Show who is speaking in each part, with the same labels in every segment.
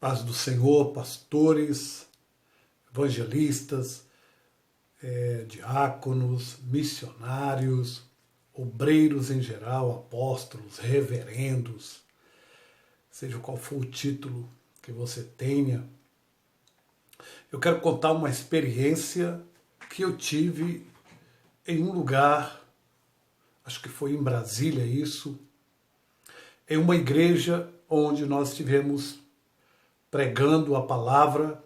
Speaker 1: Paz do Senhor, pastores, evangelistas, diáconos, missionários, obreiros em geral, apóstolos, reverendos, seja qual for o título que você tenha. Eu quero contar uma experiência que eu tive em um lugar, acho que foi em Brasília isso, em uma igreja onde nós estivemos pregando a palavra.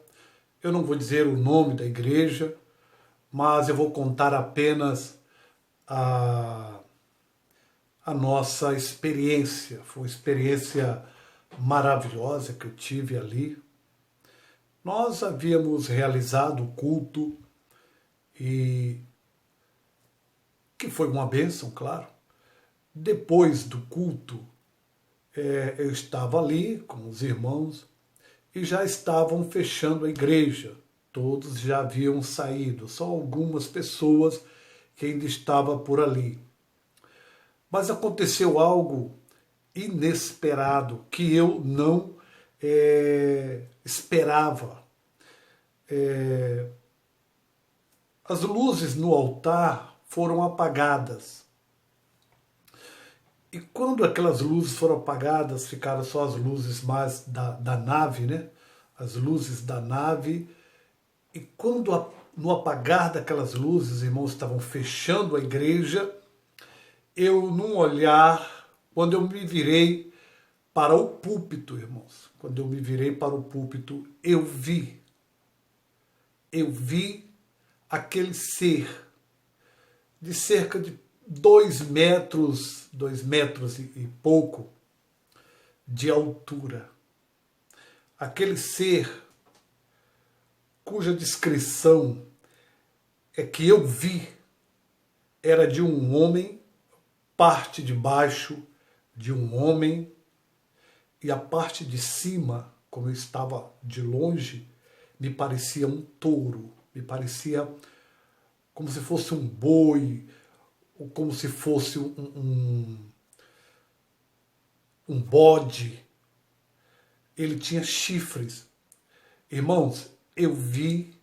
Speaker 1: Eu não vou dizer o nome da igreja, mas eu vou contar apenas a nossa experiência. Foi uma experiência maravilhosa que eu tive ali. Nós havíamos realizado o culto, e que foi uma bênção, claro. Depois do culto, eu estava ali com os irmãos e já estavam fechando a igreja. Todos já haviam saído, só algumas pessoas que ainda estavam por ali. Mas aconteceu algo inesperado que eu não esperava. As luzes no altar foram apagadas. E quando aquelas luzes foram apagadas, ficaram só as luzes mais da nave, né? As luzes da nave. E quando no apagar daquelas luzes, os irmãos estavam fechando a igreja, eu, num olhar, quando eu me virei para o púlpito, irmãos, quando eu me virei para o púlpito, eu vi aquele ser de cerca de 2 metros e pouco de altura. Aquele ser cuja descrição é que eu vi era de um homem, parte de baixo de um homem, e a parte de cima, como eu estava de longe, me parecia um touro, me parecia como se fosse um boi, ou como se fosse um bode. Ele tinha chifres. Irmãos, eu vi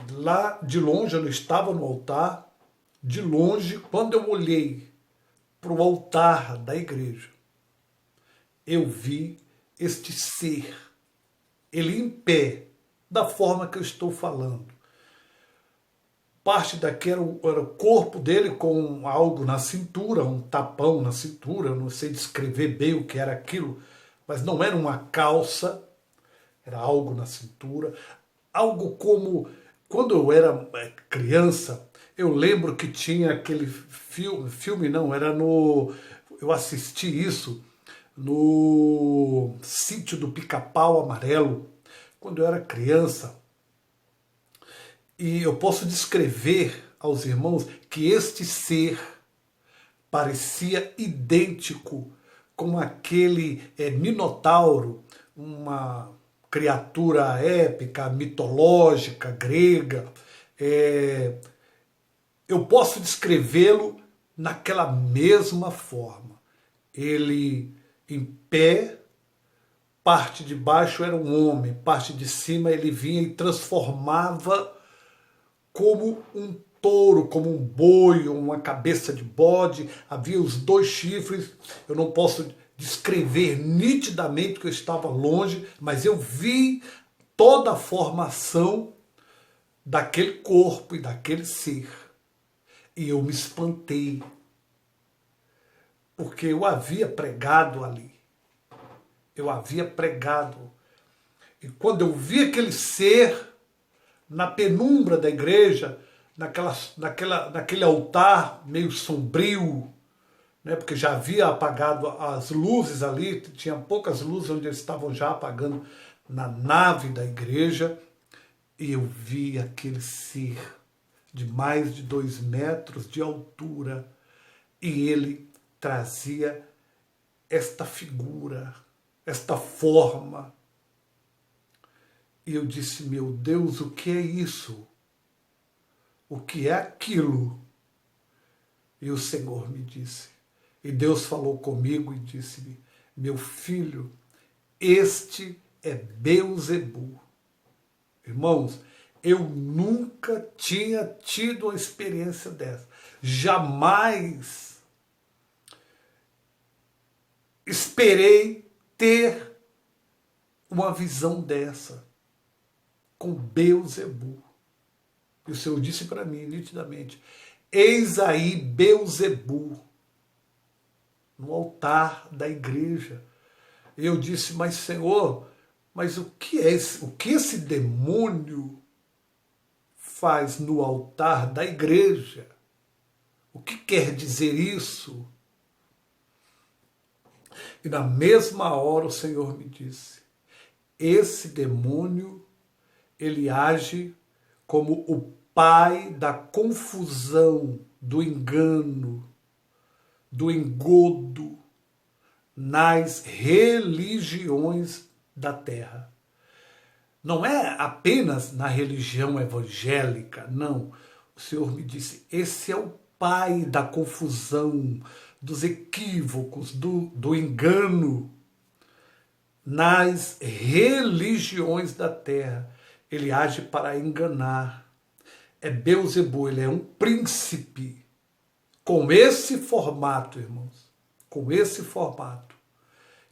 Speaker 1: lá de longe, eu não estava no altar, de longe, quando eu olhei para o altar da igreja, eu vi este ser, ele em pé, da forma que eu estou falando. Parte daqui era o corpo dele com algo na cintura, um tapão na cintura, eu não sei descrever bem o que era aquilo, mas não era uma calça, era algo na cintura, algo como, quando eu era criança, eu lembro que tinha aquele filme não, eu assisti isso no Sítio do Pica-Pau Amarelo, quando eu era criança. E eu posso descrever aos irmãos que este ser parecia idêntico com aquele minotauro, uma criatura épica, mitológica, grega. Eu posso descrevê-lo naquela mesma forma. Ele em pé, parte de baixo era um homem, parte de cima ele vinha e transformava como um touro, como um boi, uma cabeça de bode, havia os 2 chifres. Eu não posso descrever nitidamente que eu estava longe, mas eu vi toda a formação daquele corpo e daquele ser. E eu me espantei, porque eu havia pregado ali. Eu havia pregado. E quando eu vi aquele ser na penumbra da igreja, naquele altar meio sombrio, né, porque já havia apagado as luzes ali, tinha poucas luzes onde eles estavam já apagando na nave da igreja, e eu vi aquele ser de mais de 2 metros de altura, e ele trazia esta figura, esta forma. E eu disse, meu Deus, o que é isso? O que é aquilo? E o Senhor me disse, e Deus falou comigo e disse-me, meu filho, este é Beelzebul. Irmãos, eu nunca tinha tido uma experiência dessa. Jamais esperei ter uma visão dessa com Beelzebul. E o Senhor disse para mim nitidamente: eis aí Beelzebul no altar da igreja. E eu disse: mas Senhor, mas o que esse demônio faz no altar da igreja? O que quer dizer isso? E na mesma hora o Senhor me disse: esse demônio, ele age como o pai da confusão, do engano, do engodo nas religiões da terra. Não é apenas na religião evangélica, não. O Senhor me disse: esse é o pai da confusão, dos equívocos, do engano nas religiões da terra. Ele age para enganar. É Beelzebul, ele é um príncipe. Com esse formato, irmãos, com esse formato.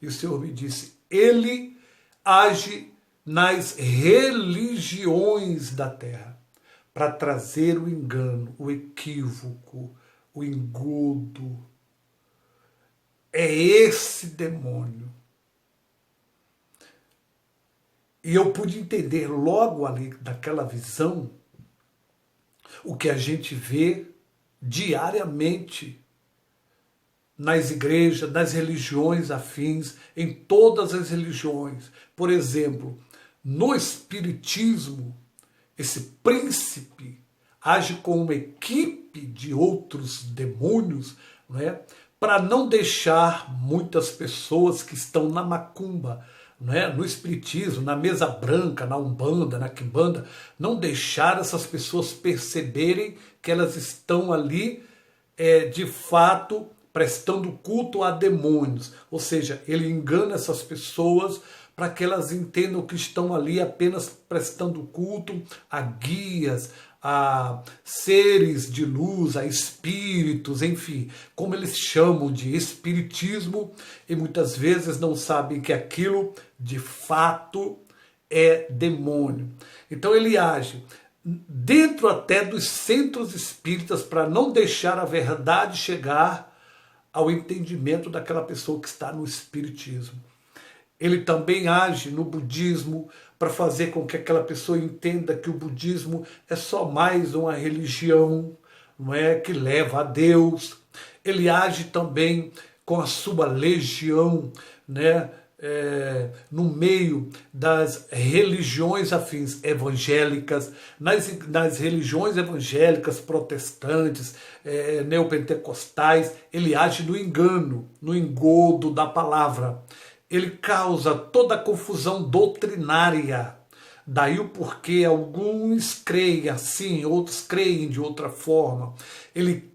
Speaker 1: E o Senhor me disse: ele age nas religiões da terra para trazer o engano, o equívoco, o engodo. É esse demônio. E eu pude entender logo ali daquela visão o que a gente vê diariamente nas igrejas, nas religiões afins, em todas as religiões. Por exemplo, no Espiritismo, esse príncipe age com uma equipe de outros demônios, não é? Para não deixar muitas pessoas que estão na macumba, não é? No Espiritismo, na mesa branca, na Umbanda, na Quimbanda, não deixar essas pessoas perceberem que elas estão ali, de fato, prestando culto a demônios. Ou seja, ele engana essas pessoas para que elas entendam que estão ali apenas prestando culto a guias, a seres de luz, a espíritos, enfim, como eles chamam de espiritismo, e muitas vezes não sabem que aquilo de fato é demônio. Então ele age dentro até dos centros espíritas para não deixar a verdade chegar ao entendimento daquela pessoa que está no espiritismo. Ele também age no budismo para fazer com que aquela pessoa entenda que o budismo é só mais uma religião, não é, que leva a Deus. Ele age também com a sua legião, né, no meio das religiões afins evangélicas, nas religiões evangélicas protestantes, neopentecostais. Ele age no engano, no engodo da palavra. Ele causa toda a confusão doutrinária. Daí o porquê alguns creem assim, outros creem de outra forma. Ele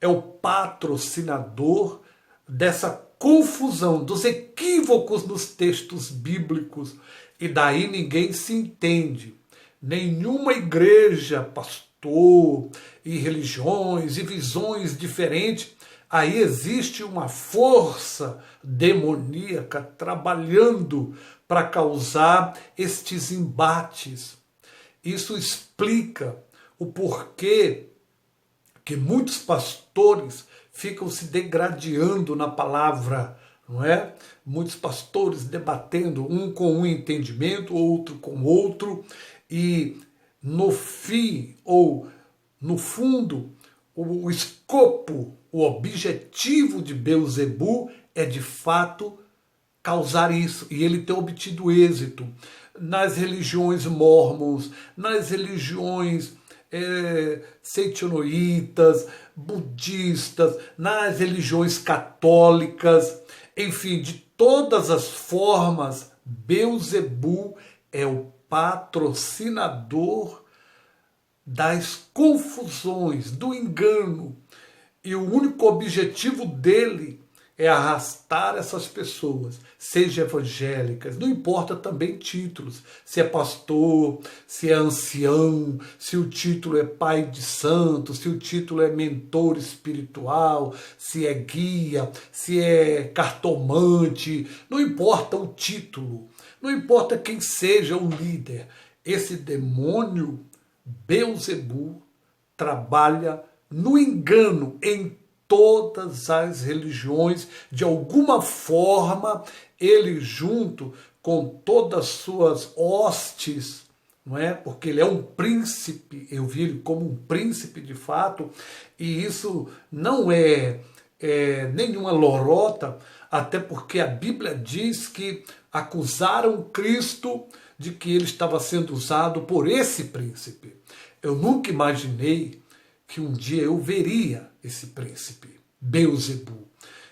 Speaker 1: é o patrocinador dessa confusão, dos equívocos nos textos bíblicos. E daí ninguém se entende. Nenhuma igreja, pastor, e religiões e visões diferentes. Aí existe uma força demoníaca trabalhando para causar estes embates. Isso explica o porquê que muitos pastores ficam se degradando na palavra, não é? Muitos pastores debatendo, um com um entendimento, outro com outro, e no fim, ou no fundo, o escopo, o objetivo de Beelzebul é de fato causar isso, e ele tem obtido êxito nas religiões mórmons, nas religiões seitonoítas, budistas, nas religiões católicas, enfim, de todas as formas. Beelzebul é o patrocinador das confusões, do engano, e o único objetivo dele é arrastar essas pessoas, seja evangélicas, não importa também títulos, se é pastor, se é ancião, se o título é pai de santo, se o título é mentor espiritual, se é guia, se é cartomante, não importa o título, não importa quem seja o líder, esse demônio Beelzebul trabalha no engano em todas as religiões, de alguma forma, ele junto com todas as suas hostes, não é? Porque ele é um príncipe, eu vi ele como um príncipe de fato, e isso não é nenhuma lorota, até porque a Bíblia diz que acusaram Cristo de que ele estava sendo usado por esse príncipe. Eu nunca imaginei que um dia eu veria esse príncipe, Beelzebul.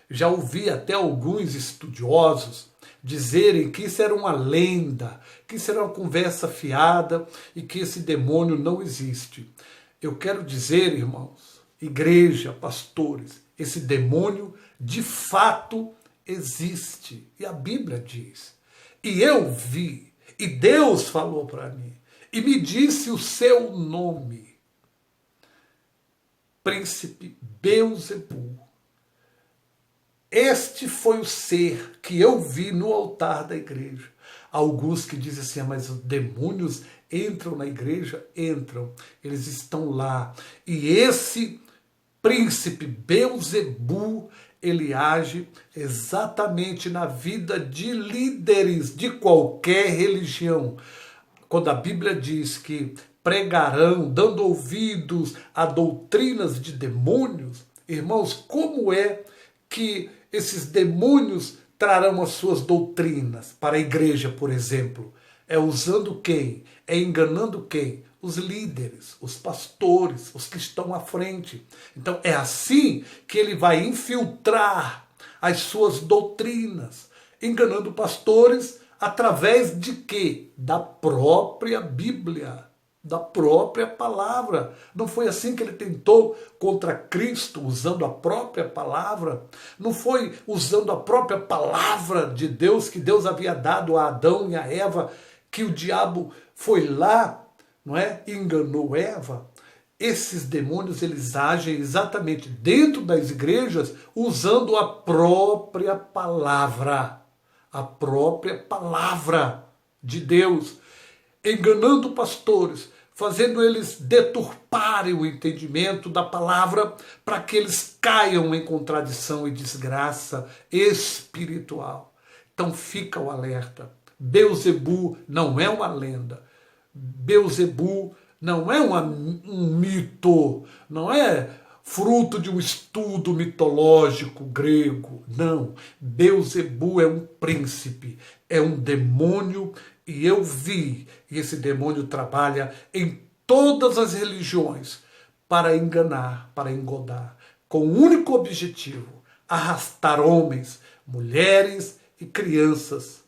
Speaker 1: Já ouvi até alguns estudiosos dizerem que isso era uma lenda, que isso era uma conversa fiada e que esse demônio não existe. Eu quero dizer, irmãos, igreja, pastores, esse demônio de fato existe. E a Bíblia diz. E eu vi, e Deus falou para mim, e me disse o seu nome. Príncipe Beelzebul. Este foi o ser que eu vi no altar da igreja. Alguns que dizem assim, mas os demônios entram na igreja? Entram, eles estão lá. E esse príncipe Beelzebul, ele age exatamente na vida de líderes de qualquer religião. Quando a Bíblia diz que pregarão, dando ouvidos a doutrinas de demônios, irmãos, como é que esses demônios trarão as suas doutrinas para a igreja, por exemplo? É usando quem? É enganando quem? Os líderes, os pastores, os que estão à frente. Então é assim que ele vai infiltrar as suas doutrinas, enganando pastores através de quê? Da própria Bíblia, da própria palavra. Não foi assim que ele tentou contra Cristo, usando a própria palavra? Não foi usando a própria palavra de Deus, que Deus havia dado a Adão e a Eva, que o diabo foi lá, não é? E enganou Eva? Esses demônios, eles agem exatamente dentro das igrejas, usando a própria palavra. A própria palavra de Deus, enganando pastores, fazendo eles deturparem o entendimento da palavra para que eles caiam em contradição e desgraça espiritual. Então fica o alerta. Beelzebul não é uma lenda. Beelzebul não é um mito, não é fruto de um estudo mitológico grego. Não, Beelzebul é um príncipe, é um demônio, e eu vi, e esse demônio trabalha em todas as religiões para enganar, para engodar, com o único objetivo, arrastar homens, mulheres e crianças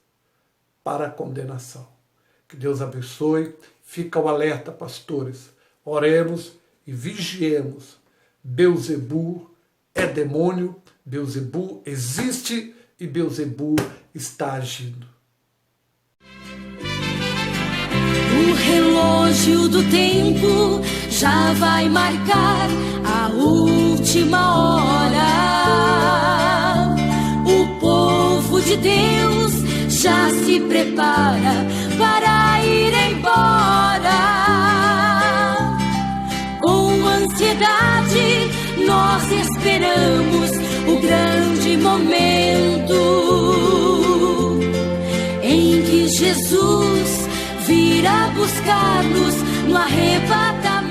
Speaker 1: para a condenação. Que Deus abençoe, fica o alerta, pastores, oremos e vigiemos. Beelzebul é demônio, Beelzebul existe e Beelzebul está agindo.
Speaker 2: O relógio do tempo já vai marcar a última hora. O povo de Deus já se prepara para ir embora. Com ansiedade nós esperamos o grande momento em que Jesus virá buscar-nos no arrebatamento.